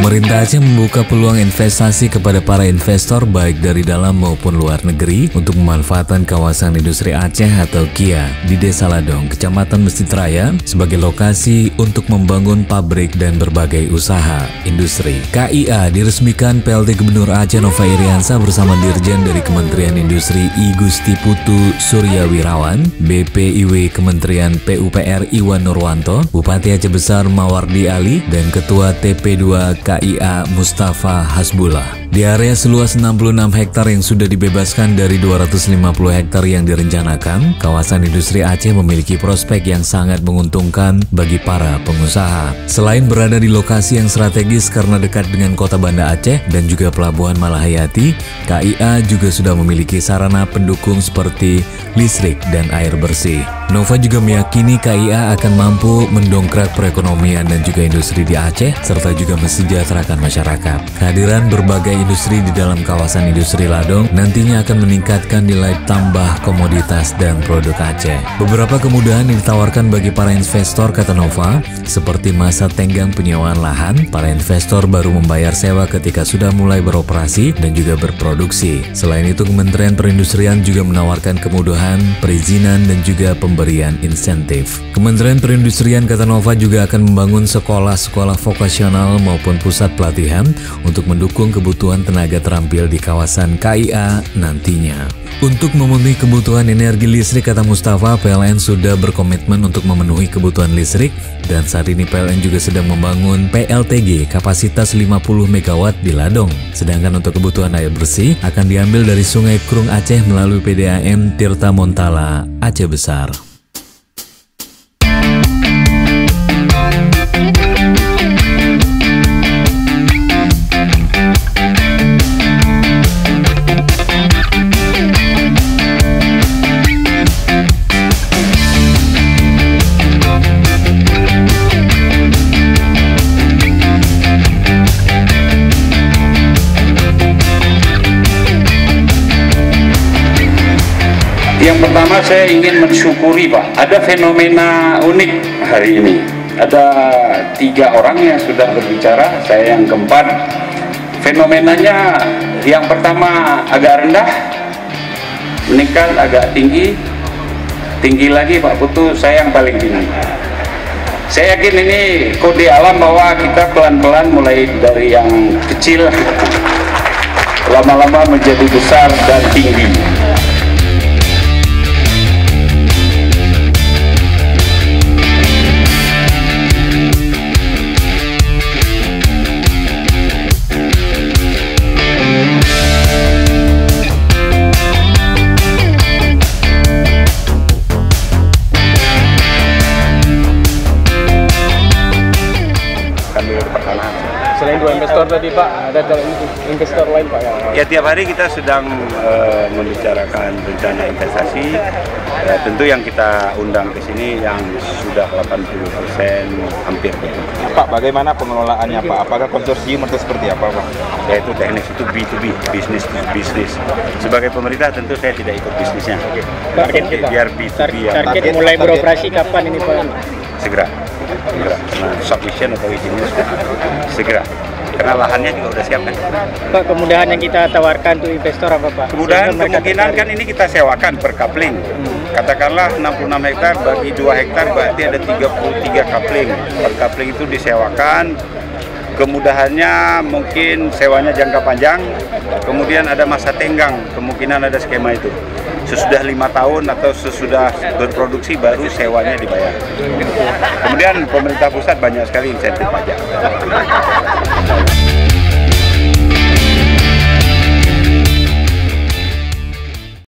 Pemerintah Aceh membuka peluang investasi kepada para investor baik dari dalam maupun luar negeri untuk memanfaatkan kawasan industri Aceh atau KIA di Desa Ladong, Kecamatan Mesjid Raya sebagai lokasi untuk membangun pabrik dan berbagai usaha industri. KIA diresmikan PLT Gubernur Aceh Nova Iriansa bersama Dirjen dari Kementerian Industri I Gusti Putu Suryawirawan, BPIW Kementerian PUPR Iwan Nurwanto, Bupati Aceh Besar Mawardi Ali, dan Ketua TP2 KIA Mustafa Hasbullah. Di area seluas 66 hektar yang sudah dibebaskan dari 250 hektar yang direncanakan, kawasan industri Aceh memiliki prospek yang sangat menguntungkan bagi para pengusaha. Selain berada di lokasi yang strategis karena dekat dengan kota Banda Aceh dan juga Pelabuhan Malahayati, KIA juga sudah memiliki sarana pendukung seperti listrik dan air bersih. Nova juga meyakini KIA akan mampu mendongkrak perekonomian dan juga industri di Aceh, serta juga mensejahterakan masyarakat. Kehadiran berbagai industri di dalam kawasan industri Ladong nantinya akan meningkatkan nilai tambah komoditas dan produk Aceh. Beberapa kemudahan yang ditawarkan bagi para investor, kata Nova, seperti masa tenggang penyewaan lahan, para investor baru membayar sewa ketika sudah mulai beroperasi dan juga berproduksi. Selain itu, Kementerian Perindustrian juga menawarkan kemudahan perizinan dan juga pemberian insentif. Kementerian Perindustrian, kata Nova, juga akan membangun sekolah-sekolah vokasional maupun pusat pelatihan untuk mendukung kebutuhan tenaga terampil di kawasan KIA nantinya. Untuk memenuhi kebutuhan energi listrik, kata Mustafa, PLN sudah berkomitmen untuk memenuhi kebutuhan listrik dan saat ini PLN juga sedang membangun PLTG kapasitas 50 MW di Ladong. Sedangkan untuk kebutuhan air bersih akan diambil dari Sungai Krung Aceh melalui PDAM Tirta Montala Aceh Besar. Yang pertama, saya ingin mensyukuri, Pak, ada fenomena unik hari ini. Ada 3 orang yang sudah berbicara, saya yang keempat. Fenomenanya yang pertama agak rendah, meningkat agak tinggi, tinggi lagi Pak Putu, saya yang paling tinggi. Saya yakin ini kode alam bahwa kita pelan-pelan mulai dari yang kecil, lama-lama menjadi besar dan tinggi. Selain 2 investor tadi Pak, ada investor lain Pak? Ya, tiap hari kita sedang membicarakan rencana investasi. Tentu yang kita undang ke sini yang sudah 80% hampir. Pak, bagaimana pengelolaannya Pak? Apakah konsorsium atau seperti apa Pak? Ya, itu teknis, itu B2B, bisnis to bisnis. Sebagai pemerintah tentu saya tidak ikut bisnisnya. Target kita? Biar B2B. Target mulai beroperasi kapan ini Pak? Segera. Nah, submission atau izinnya segera. Karena lahannya juga udah siap kan. Pak, kemudahan yang kita tawarkan untuk investor apa Pak? Kemudahan kemungkinan kan ini kita sewakan per coupling. Katakanlah 66 hektar bagi 2 hektar berarti ada 33 coupling. Per coupling itu disewakan. Kemudahannya mungkin sewanya jangka panjang, kemudian ada masa tenggang, kemungkinan ada skema itu. Sesudah 5 tahun atau sesudah berproduksi baru sewanya dibayar. Kemudian pemerintah pusat banyak sekali insentif pajak.